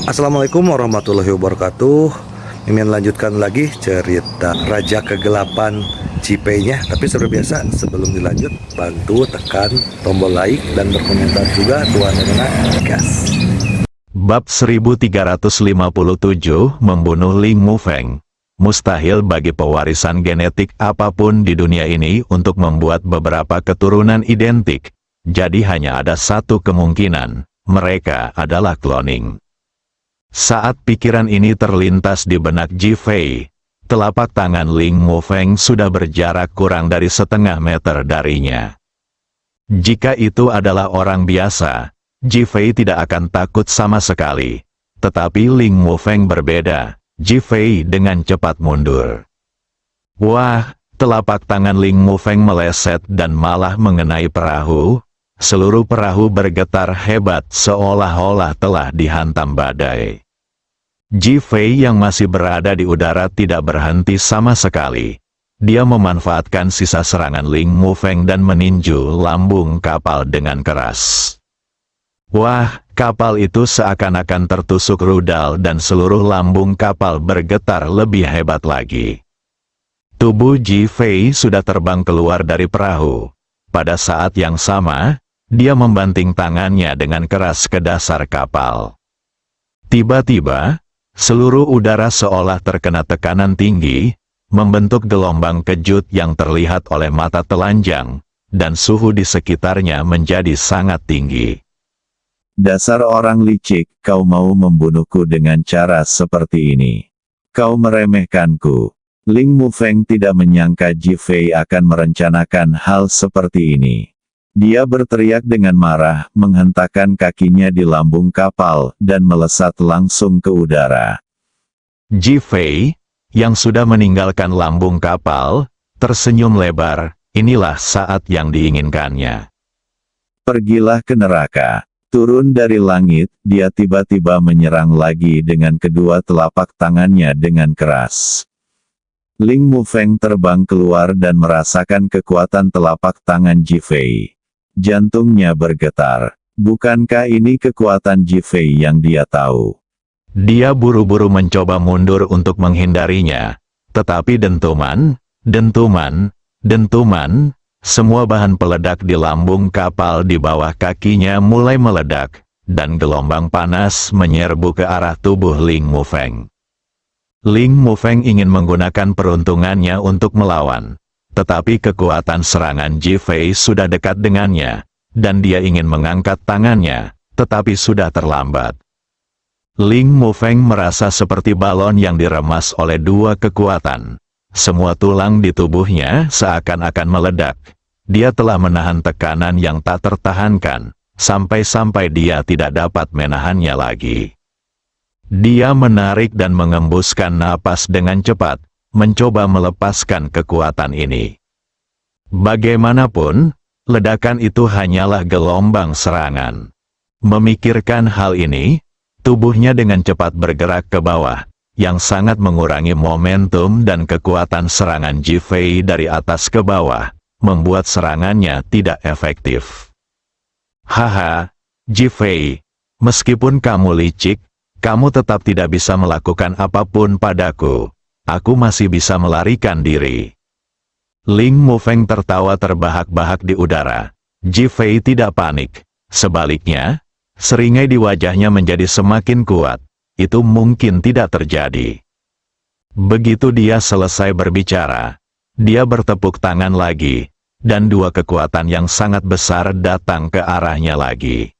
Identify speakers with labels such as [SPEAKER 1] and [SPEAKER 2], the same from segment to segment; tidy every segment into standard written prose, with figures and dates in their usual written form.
[SPEAKER 1] Assalamualaikum warahmatullahi wabarakatuh. Mimin lanjutkan lagi cerita Raja Kegelapan Cipenya. Tapi seperti biasa, sebelum dilanjut, bantu tekan tombol like dan berkomentar juga. Tuan Rena, gas.
[SPEAKER 2] Bab 1357 Membunuh Ling Mufeng. Mustahil bagi pewarisan genetik apapun di dunia ini untuk membuat beberapa keturunan identik. Jadi hanya ada satu kemungkinan, mereka adalah cloning. Saat pikiran ini terlintas di benak Ji Fei, telapak tangan Ling Mufeng sudah berjarak kurang dari setengah meter darinya. Jika itu adalah orang biasa, Ji Fei tidak akan takut sama sekali. Tetapi Ling Mufeng berbeda. Ji Fei dengan cepat mundur. Wah, telapak tangan Ling Mufeng meleset dan malah mengenai perahu. Seluruh perahu bergetar hebat seolah-olah telah dihantam badai. Ji Fei yang masih berada di udara tidak berhenti sama sekali. Dia memanfaatkan sisa serangan Ling Mufeng dan meninju lambung kapal dengan keras. Wah, kapal itu seakan-akan tertusuk rudal dan seluruh lambung kapal bergetar lebih hebat lagi. Tubuh Ji Fei sudah terbang keluar dari perahu. Pada saat yang sama, dia membanting tangannya dengan keras ke dasar kapal. Tiba-tiba, seluruh udara seolah terkena tekanan tinggi, membentuk gelombang kejut yang terlihat oleh mata telanjang, dan suhu di sekitarnya menjadi sangat tinggi.
[SPEAKER 3] Dasar orang licik, kau mau membunuhku dengan cara seperti ini. Kau meremehkanku. Ling Mufeng tidak menyangka Ji Fei akan merencanakan hal seperti ini. Dia berteriak dengan marah, menghentakkan kakinya di lambung kapal, dan melesat langsung ke udara.
[SPEAKER 2] Ji Fei, yang sudah meninggalkan lambung kapal, tersenyum lebar. Inilah saat yang diinginkannya.
[SPEAKER 3] Pergilah ke neraka. Turun dari langit, dia tiba-tiba menyerang lagi dengan kedua telapak tangannya dengan keras. Ling Mufeng terbang keluar dan merasakan kekuatan telapak tangan Ji Fei. Jantungnya bergetar. Bukankah ini kekuatan Ji Fei yang dia tahu?
[SPEAKER 2] Dia buru-buru mencoba mundur untuk menghindarinya. Tetapi dentuman, semua bahan peledak di lambung kapal di bawah kakinya mulai meledak, dan gelombang panas menyerbu ke arah tubuh Ling Mufeng. Ling Mufeng ingin menggunakan peruntungannya untuk melawan. Tetapi kekuatan serangan Ji Fei sudah dekat dengannya, dan dia ingin mengangkat tangannya, tetapi sudah terlambat. Ling Mufeng merasa seperti balon yang diremas oleh dua kekuatan. Semua tulang di tubuhnya seakan-akan meledak. Dia telah menahan tekanan yang tak tertahankan, sampai-sampai dia tidak dapat menahannya lagi. Dia menarik dan mengembuskan napas dengan cepat, mencoba melepaskan kekuatan ini. Bagaimanapun, ledakan itu hanyalah gelombang serangan. Memikirkan hal ini, tubuhnya dengan cepat bergerak ke bawah, yang sangat mengurangi momentum dan kekuatan serangan Ji Fei dari atas ke bawah, membuat serangannya tidak efektif. Haha, Ji Fei, meskipun kamu licik, kamu tetap tidak bisa melakukan apapun padaku. Aku masih bisa melarikan diri. Ling Mufeng tertawa terbahak-bahak di udara. Ji Fei tidak panik. Sebaliknya, seringai di wajahnya menjadi semakin kuat. Itu mungkin tidak terjadi. Begitu dia selesai berbicara, dia bertepuk tangan lagi, dan dua kekuatan yang sangat besar datang ke arahnya lagi.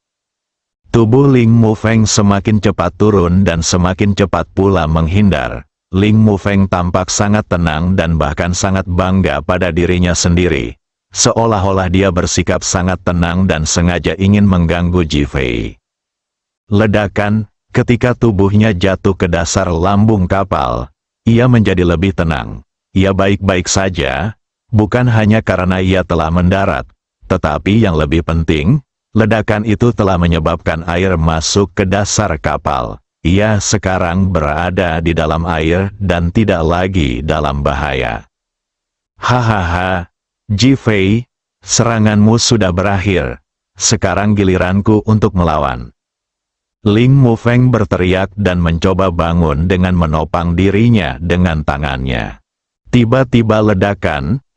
[SPEAKER 2] Tubuh Ling Mufeng semakin cepat turun dan semakin cepat pula menghindar. Ling Mufeng tampak sangat tenang dan bahkan sangat bangga pada dirinya sendiri. Seolah-olah dia bersikap sangat tenang dan sengaja ingin mengganggu Ji Fei. Ledakan, ketika tubuhnya jatuh ke dasar lambung kapal, ia menjadi lebih tenang. Ia baik-baik saja, bukan hanya karena ia telah mendarat, tetapi yang lebih penting, ledakan itu telah menyebabkan air masuk ke dasar kapal. Ia sekarang berada di dalam air dan tidak lagi dalam bahaya. Hahaha, Ji Fei, seranganmu sudah berakhir. Sekarang giliranku untuk melawan. Ling Mufeng berteriak dan mencoba bangun dengan menopang dirinya dengan tangannya. Tiba-tiba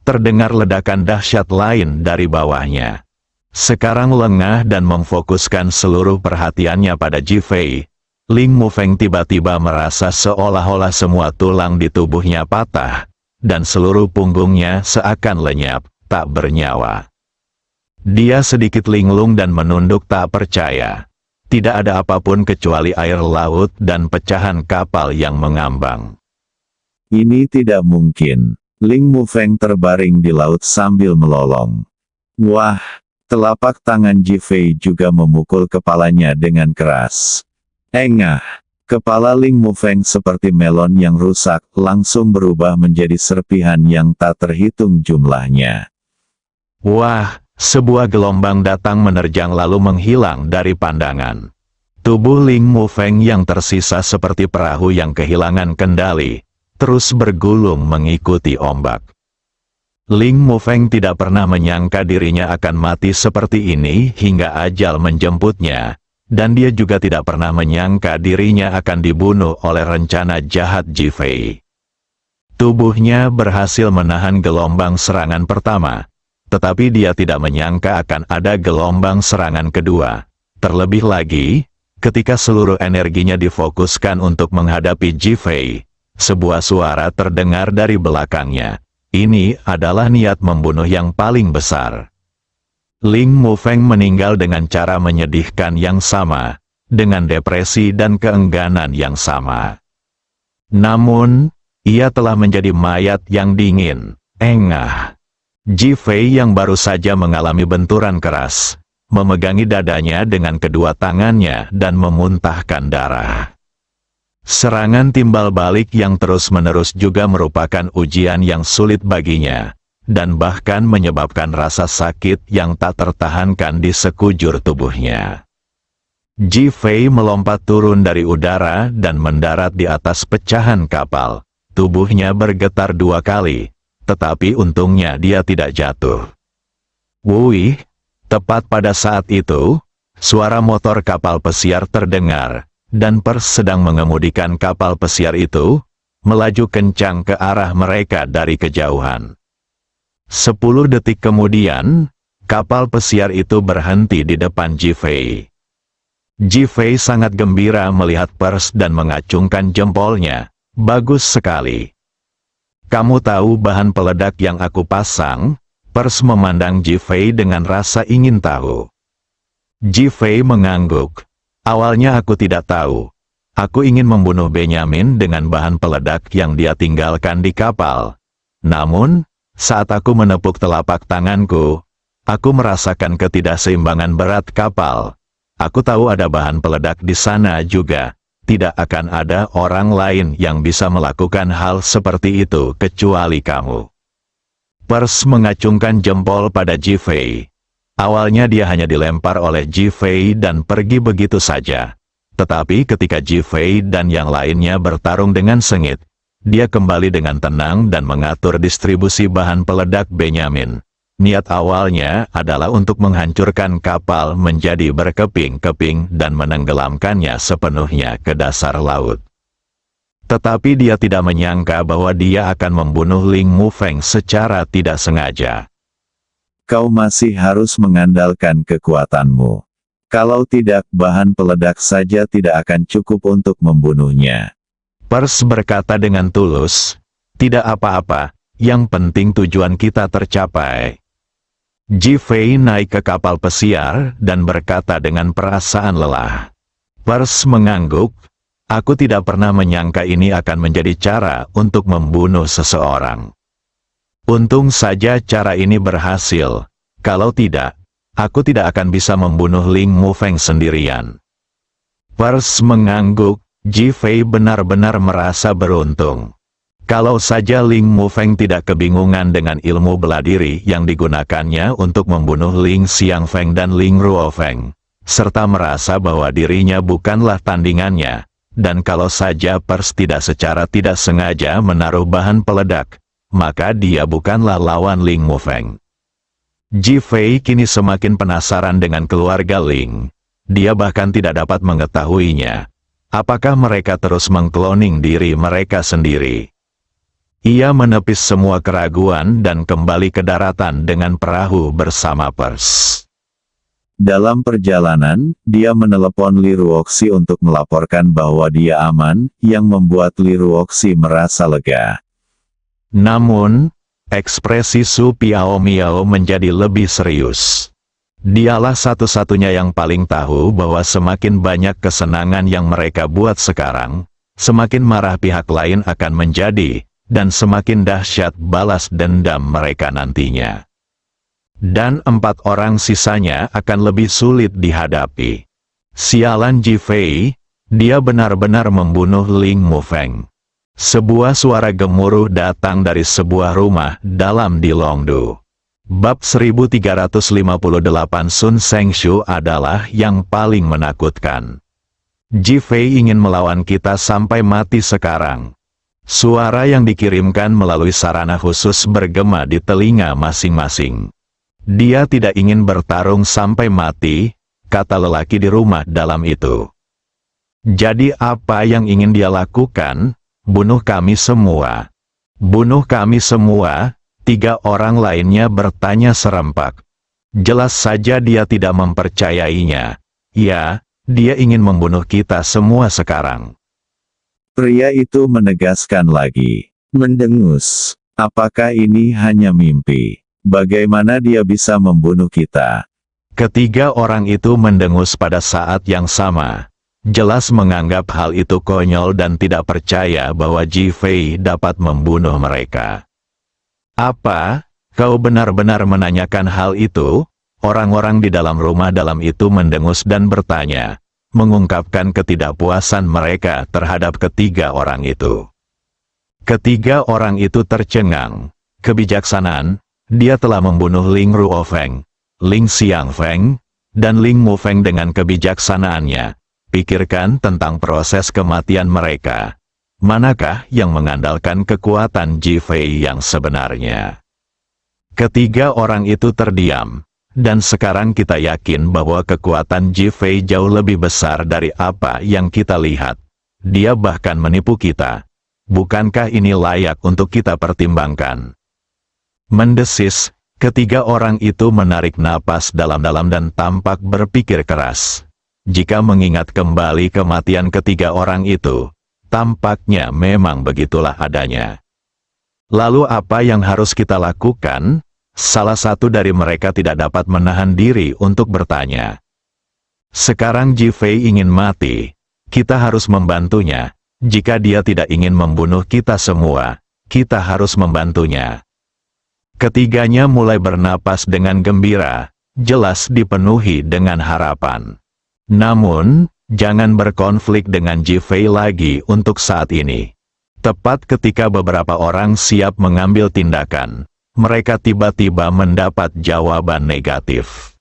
[SPEAKER 2] terdengar ledakan dahsyat lain dari bawahnya. Sekarang lengah dan memfokuskan seluruh perhatiannya pada Ji Fei, Ling Mufeng tiba-tiba merasa seolah-olah semua tulang di tubuhnya patah, dan seluruh punggungnya seakan lenyap, tak bernyawa. Dia sedikit linglung dan menunduk tak percaya. Tidak ada apapun kecuali air laut dan pecahan kapal yang mengambang.
[SPEAKER 3] Ini tidak mungkin. Ling Mufeng terbaring di laut sambil melolong. Wah! Telapak tangan Ji Fei juga memukul kepalanya dengan keras. Engah! Kepala Ling Mufeng seperti melon yang rusak, langsung berubah menjadi serpihan yang tak terhitung jumlahnya.
[SPEAKER 2] Wah! Sebuah gelombang datang menerjang lalu menghilang dari pandangan. Tubuh Ling Mufeng yang tersisa seperti perahu yang kehilangan kendali, terus bergulung mengikuti ombak. Ling Mufeng tidak pernah menyangka dirinya akan mati seperti ini hingga ajal menjemputnya, dan dia juga tidak pernah menyangka dirinya akan dibunuh oleh rencana jahat Ji Fei. Tubuhnya berhasil menahan gelombang serangan pertama, tetapi dia tidak menyangka akan ada gelombang serangan kedua. Terlebih lagi, ketika seluruh energinya difokuskan untuk menghadapi Ji Fei, sebuah suara terdengar dari belakangnya. Ini adalah niat membunuh yang paling besar. Ling Mufeng meninggal dengan cara menyedihkan yang sama, dengan depresi dan keengganan yang sama. Namun, ia telah menjadi mayat yang dingin, engah. Ji Fei yang baru saja mengalami benturan keras, memegangi dadanya dengan kedua tangannya dan memuntahkan darah. Serangan timbal balik yang terus-menerus juga merupakan ujian yang sulit baginya, dan bahkan menyebabkan rasa sakit yang tak tertahankan di sekujur tubuhnya. Ji Fei melompat turun dari udara dan mendarat di atas pecahan kapal. Tubuhnya bergetar 2 kali, tetapi untungnya dia tidak jatuh. Wui, tepat pada saat itu, suara motor kapal pesiar terdengar, dan Pers sedang mengemudikan kapal pesiar itu, melaju kencang ke arah mereka dari kejauhan. 10 detik kemudian, kapal pesiar itu berhenti di depan Ji Fei. Ji Fei sangat gembira melihat Pers dan mengacungkan jempolnya. Bagus sekali. Kamu tahu bahan peledak yang aku pasang? Pers memandang Ji Fei dengan rasa ingin tahu. Ji Fei mengangguk. Awalnya aku tidak tahu. Aku ingin membunuh Benyamin dengan bahan peledak yang dia tinggalkan di kapal. Namun, saat aku menepuk telapak tanganku, aku merasakan ketidakseimbangan berat kapal. Aku tahu ada bahan peledak di sana juga. Tidak akan ada orang lain yang bisa melakukan hal seperti itu kecuali kamu. Pers mengacungkan jempol pada Ji Fei. Awalnya dia hanya dilempar oleh Ji Fei dan pergi begitu saja. Tetapi ketika Ji Fei dan yang lainnya bertarung dengan sengit, dia kembali dengan tenang dan mengatur distribusi bahan peledak Benyamin. Niat awalnya adalah untuk menghancurkan kapal menjadi berkeping-keping dan menenggelamkannya sepenuhnya ke dasar laut. Tetapi dia tidak menyangka bahwa dia akan membunuh Ling Mufeng secara tidak sengaja.
[SPEAKER 3] Kau masih harus mengandalkan kekuatanmu. Kalau tidak, bahan peledak saja tidak akan cukup untuk membunuhnya.
[SPEAKER 2] Pers berkata dengan tulus, tidak apa-apa, yang penting tujuan kita tercapai. Ji Fei naik ke kapal pesiar dan berkata dengan perasaan lelah. Pers mengangguk, aku tidak pernah menyangka ini akan menjadi cara untuk membunuh seseorang. Untung saja cara ini berhasil. Kalau tidak, aku tidak akan bisa membunuh Ling Mufeng sendirian. Pers mengangguk, Ji Fei benar-benar merasa beruntung. Kalau saja Ling Mufeng tidak kebingungan dengan ilmu bela diri yang digunakannya untuk membunuh Ling Xiangfeng dan Ling Ruofeng, serta merasa bahwa dirinya bukanlah tandingannya, dan kalau saja Pers tidak secara tidak sengaja menaruh bahan peledak, maka dia bukanlah lawan Ling Mufeng. Ji Fei kini semakin penasaran dengan keluarga Ling. Dia bahkan tidak dapat mengetahuinya. Apakah mereka terus mengkloning diri mereka sendiri? Ia menepis semua keraguan dan kembali ke daratan dengan perahu bersama Pers.
[SPEAKER 3] Dalam perjalanan, dia menelepon Li Ruoxi untuk melaporkan bahwa dia aman, yang membuat Li Ruoxi merasa lega.
[SPEAKER 2] Namun, ekspresi Su Piaomiao menjadi lebih serius. Dialah satu-satunya yang paling tahu bahwa semakin banyak kesenangan yang mereka buat sekarang, semakin marah pihak lain akan menjadi, dan semakin dahsyat balas dendam mereka nantinya. Dan 4 orang sisanya akan lebih sulit dihadapi. Sialan Ji Fei, dia benar-benar membunuh Ling Mufeng. Sebuah suara gemuruh datang dari sebuah rumah dalam di Longdu. Bab 1358 Sun Sengshu adalah yang paling menakutkan. Ji Fei ingin melawan kita sampai mati sekarang. Suara yang dikirimkan melalui sarana khusus bergema di telinga masing-masing. Dia tidak ingin bertarung sampai mati, kata lelaki di rumah dalam itu. Jadi apa yang ingin dia lakukan? Bunuh kami semua. Bunuh kami semua, 3 orang lainnya bertanya serempak. Jelas saja dia tidak mempercayainya. Ya, dia ingin membunuh kita semua sekarang.
[SPEAKER 3] Pria itu menegaskan lagi. Mendengus. Apakah ini hanya mimpi? Bagaimana dia bisa membunuh kita?
[SPEAKER 2] Ketiga orang itu mendengus pada saat yang sama. Jelas menganggap hal itu konyol dan tidak percaya bahwa Ji Fei dapat membunuh mereka. Apa? Kau benar-benar menanyakan hal itu? Orang-orang di dalam rumah dalam itu mendengus dan bertanya, mengungkapkan ketidakpuasan mereka terhadap ketiga orang itu. Ketiga orang itu tercengang. Kebijaksanaan, dia telah membunuh Ling Ruofeng, Ling Xiangfeng, dan Ling Mufeng dengan kebijaksanaannya. Pikirkan tentang proses kematian mereka. Manakah yang mengandalkan kekuatan Ji Fei yang sebenarnya? Ketiga orang itu terdiam, dan sekarang kita yakin bahwa kekuatan Ji Fei jauh lebih besar dari apa yang kita lihat. Dia bahkan menipu kita. Bukankah ini layak untuk kita pertimbangkan? Mendesis, ketiga orang itu menarik napas dalam-dalam dan tampak berpikir keras. Jika mengingat kembali kematian ketiga orang itu, tampaknya memang begitulah adanya. Lalu apa yang harus kita lakukan? Salah satu dari mereka tidak dapat menahan diri untuk bertanya. Sekarang Ji Fei ingin mati. Kita harus membantunya. Jika dia tidak ingin membunuh kita semua, kita harus membantunya. Ketiganya mulai bernapas dengan gembira, jelas dipenuhi dengan harapan. Namun, jangan berkonflik dengan Ji Fei lagi untuk saat ini. Tepat ketika beberapa orang siap mengambil tindakan, mereka tiba-tiba mendapat jawaban negatif.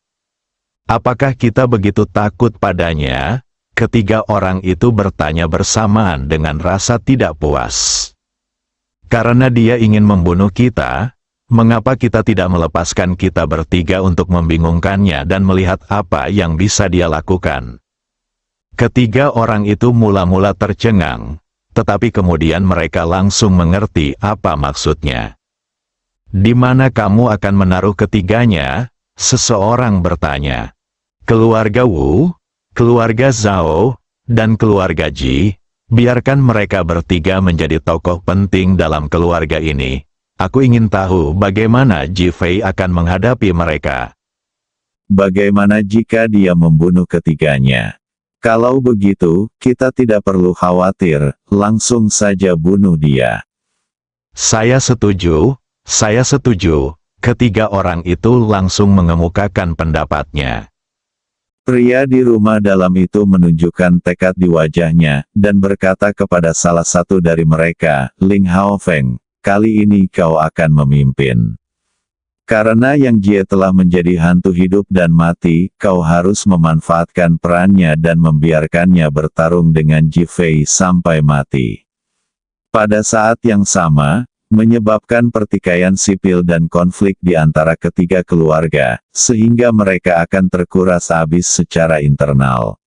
[SPEAKER 2] Apakah kita begitu takut padanya? Ketiga orang itu bertanya bersamaan dengan rasa tidak puas. Karena dia ingin membunuh kita, mengapa kita tidak melepaskan kita bertiga untuk membingungkannya dan melihat apa yang bisa dia lakukan? Ketiga orang itu mula-mula tercengang, tetapi kemudian mereka langsung mengerti apa maksudnya. Di mana kamu akan menaruh ketiganya? Seseorang bertanya. Keluarga Wu, keluarga Zhao, dan keluarga Ji, biarkan mereka bertiga menjadi tokoh penting dalam keluarga ini. Aku ingin tahu bagaimana Ji Fei akan menghadapi mereka.
[SPEAKER 3] Bagaimana jika dia membunuh ketiganya? Kalau begitu, kita tidak perlu khawatir, langsung saja bunuh dia.
[SPEAKER 2] Saya setuju, ketiga orang itu langsung mengemukakan pendapatnya.
[SPEAKER 3] Pria di rumah dalam itu menunjukkan tekad di wajahnya, dan berkata kepada salah satu dari mereka, Ling Haofeng, kali ini kau akan memimpin. Karena Yang Jie telah menjadi hantu hidup dan mati, kau harus memanfaatkan perannya dan membiarkannya bertarung dengan Ji Fei sampai mati. Pada saat yang sama, menyebabkan pertikaian sipil dan konflik di antara ketiga keluarga, sehingga mereka akan terkuras habis secara internal.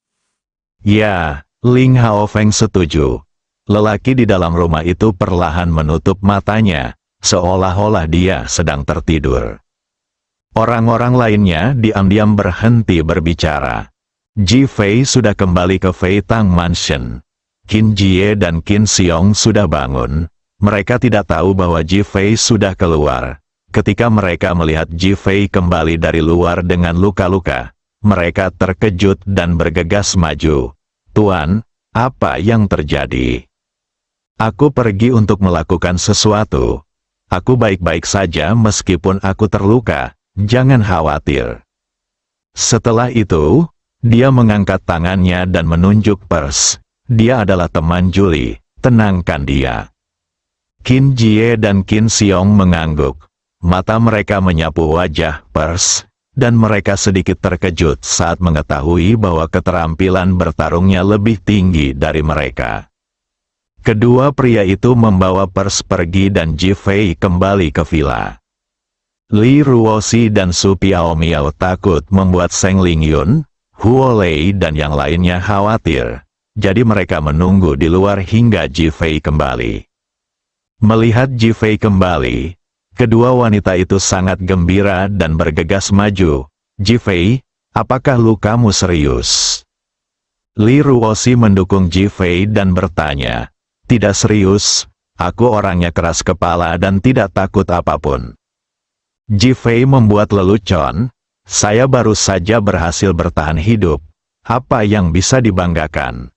[SPEAKER 2] Ya, Ling Haofeng setuju. Lelaki di dalam rumah itu perlahan menutup matanya, seolah-olah dia sedang tertidur. Orang-orang lainnya diam-diam berhenti berbicara. Ji Fei sudah kembali ke Fei Tang Mansion. Qin Jie dan Qin Xiong sudah bangun. Mereka tidak tahu bahwa Ji Fei sudah keluar. Ketika mereka melihat Ji Fei kembali dari luar dengan luka-luka, mereka terkejut dan bergegas maju. "Tuan, apa yang terjadi?" "Aku pergi untuk melakukan sesuatu. Aku baik-baik saja meskipun aku terluka, jangan khawatir." Setelah itu, dia mengangkat tangannya dan menunjuk Pers. "Dia adalah teman Julie, tenangkan dia." Qin Jie dan Qin Xiong mengangguk. Mata mereka menyapu wajah Pers, dan mereka sedikit terkejut saat mengetahui bahwa keterampilan bertarungnya lebih tinggi dari mereka. Kedua pria itu membawa Pers pergi dan Ji Fei kembali ke villa. Li Ruoxi dan Su Piaomiao takut membuat Seng Lingyun, Huo Lei dan yang lainnya khawatir. Jadi mereka menunggu di luar hingga Ji Fei kembali. Melihat Ji Fei kembali, kedua wanita itu sangat gembira dan bergegas maju. "Ji Fei, apakah lukamu serius?" Li Ruoxi mendukung Ji Fei dan bertanya, "Tidak serius, aku orangnya keras kepala dan tidak takut apapun." Ji Fei membuat lelucon, "Saya baru saja berhasil bertahan hidup, apa yang bisa dibanggakan?"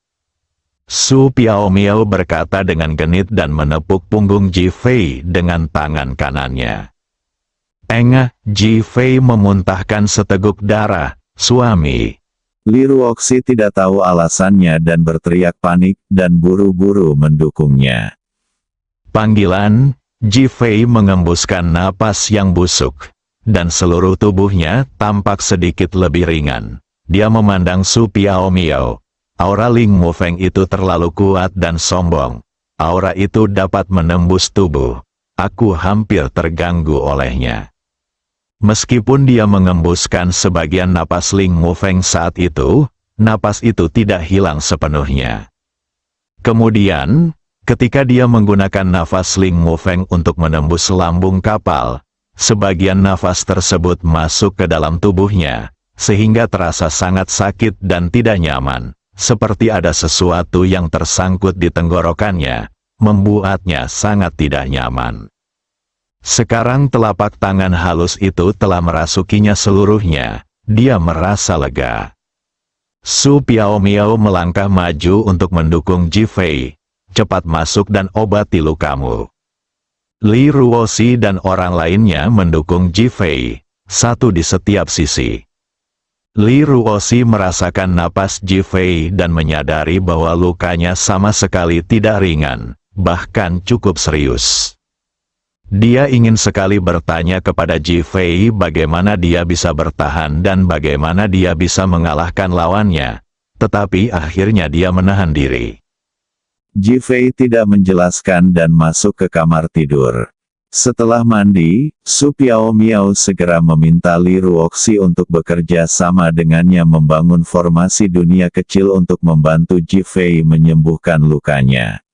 [SPEAKER 2] Su Piaomiao berkata dengan genit dan menepuk punggung Ji Fei dengan tangan kanannya. "Engah!" Ji Fei memuntahkan seteguk darah, "Suami!"
[SPEAKER 3] Li Ruoxi tidak tahu alasannya dan berteriak panik dan buru-buru mendukungnya.
[SPEAKER 2] Panggilan, Ji Fei mengembuskan napas yang busuk, dan seluruh tubuhnya tampak sedikit lebih ringan. Dia memandang Su Piaomiao. Aura Ling Mufeng itu terlalu kuat dan sombong. Aura itu dapat menembus tubuh. Aku hampir terganggu olehnya. Meskipun dia mengembuskan sebagian napas Ling Mufeng saat itu, napas itu tidak hilang sepenuhnya. Kemudian, ketika dia menggunakan nafas Ling Mufeng untuk menembus lambung kapal, sebagian nafas tersebut masuk ke dalam tubuhnya, sehingga terasa sangat sakit dan tidak nyaman. Seperti ada sesuatu yang tersangkut di tenggorokannya, membuatnya sangat tidak nyaman. Sekarang telapak tangan halus itu telah merasukinya seluruhnya, dia merasa lega. Su Piaomiao melangkah maju untuk mendukung Ji Fei. "Cepat masuk dan obati lukamu." Li Ruoxi dan orang lainnya mendukung Ji Fei, satu di setiap sisi. Li Ruoxi merasakan napas Ji Fei dan menyadari bahwa lukanya sama sekali tidak ringan, bahkan cukup serius. Dia ingin sekali bertanya kepada Ji Fei bagaimana dia bisa bertahan dan bagaimana dia bisa mengalahkan lawannya, tetapi akhirnya dia menahan diri.
[SPEAKER 3] Ji Fei tidak menjelaskan dan masuk ke kamar tidur. Setelah mandi, Su Piaomiao segera meminta Li Ruoxi untuk bekerja sama dengannya membangun formasi dunia kecil untuk membantu Ji Fei menyembuhkan lukanya.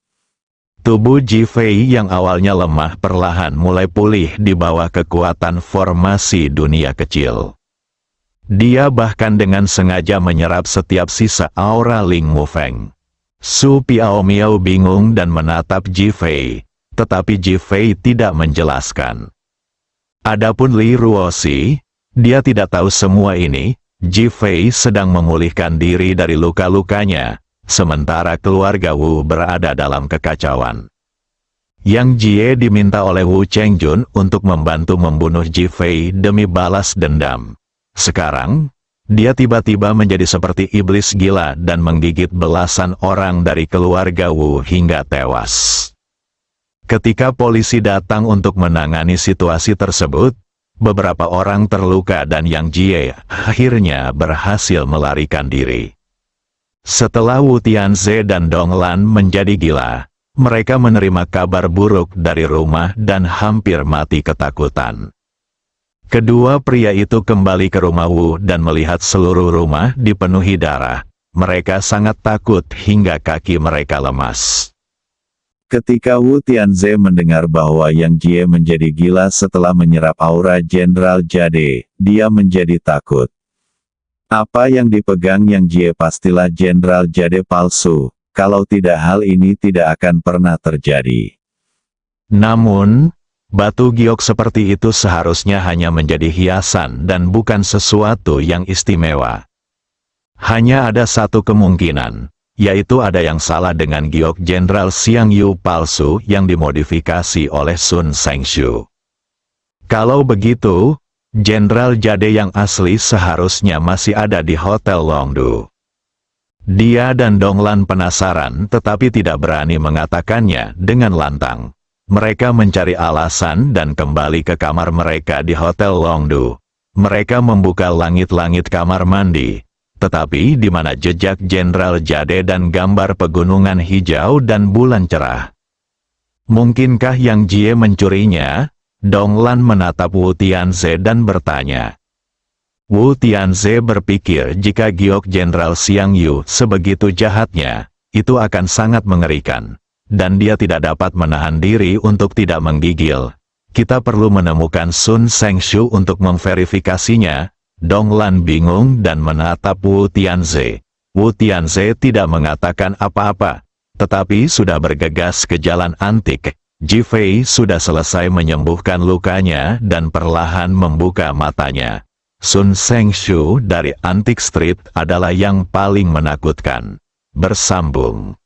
[SPEAKER 2] Tubuh Ji Fei yang awalnya lemah perlahan mulai pulih di bawah kekuatan formasi dunia kecil. Dia bahkan dengan sengaja menyerap setiap sisa aura Ling Mufeng. Su Piaomiao bingung dan menatap Ji Fei. Tetapi Ji Fei tidak menjelaskan. Adapun Li Ruoxi, dia tidak tahu semua ini. Ji Fei sedang memulihkan diri dari luka-lukanya, sementara keluarga Wu berada dalam kekacauan. Yang Jie diminta oleh Wu Chengjun untuk membantu membunuh Ji Fei demi balas dendam. Sekarang, dia tiba-tiba menjadi seperti iblis gila dan menggigit belasan orang dari keluarga Wu hingga tewas. Ketika polisi datang untuk menangani situasi tersebut, beberapa orang terluka dan Yang Jie akhirnya berhasil melarikan diri. Setelah Wu Tianze dan Dong Lan menjadi gila, Mereka menerima kabar buruk dari rumah dan hampir mati ketakutan. Kedua pria itu kembali ke rumah Wu dan melihat seluruh rumah dipenuhi darah. Mereka sangat takut hingga kaki mereka lemas.
[SPEAKER 3] Ketika Wu Tianze mendengar bahwa Yang Jie menjadi gila setelah menyerap aura Jenderal Jade, dia menjadi takut. Apa yang dipegang Yang Jie pastilah Jenderal Jade palsu, kalau tidak hal ini tidak akan pernah terjadi.
[SPEAKER 2] Namun, batu giok seperti itu seharusnya hanya menjadi hiasan dan bukan sesuatu yang istimewa. Hanya ada satu kemungkinan, yaitu ada yang salah dengan giok Jenderal Xiang Yu palsu yang dimodifikasi oleh Sun Sengshu. Kalau begitu, Jenderal Jade yang asli seharusnya masih ada di Hotel Longdu. Dia dan Donglan penasaran tetapi tidak berani mengatakannya dengan lantang. Mereka mencari alasan dan kembali ke kamar mereka di Hotel Longdu. Mereka membuka langit-langit kamar mandi, tetapi di mana jejak Jenderal Jade dan gambar pegunungan hijau dan bulan cerah. Mungkinkah Yang Jie mencurinya? Donglan menatap Wu Tianze dan bertanya. Wu Tianze berpikir jika giok Jenderal Xiang Yu sebegitu jahatnya, itu akan sangat mengerikan. Dan dia tidak dapat menahan diri untuk tidak menggigil. Kita perlu menemukan Sun Sengshu untuk memverifikasinya. Donglan bingung dan menatap Wu Tianze. Wu Tianze tidak mengatakan apa-apa, tetapi sudah bergegas ke jalan antik. Ji Fei sudah selesai menyembuhkan lukanya dan perlahan membuka matanya. Sun Sengshu dari Antique Street adalah yang paling menakutkan. Bersambung.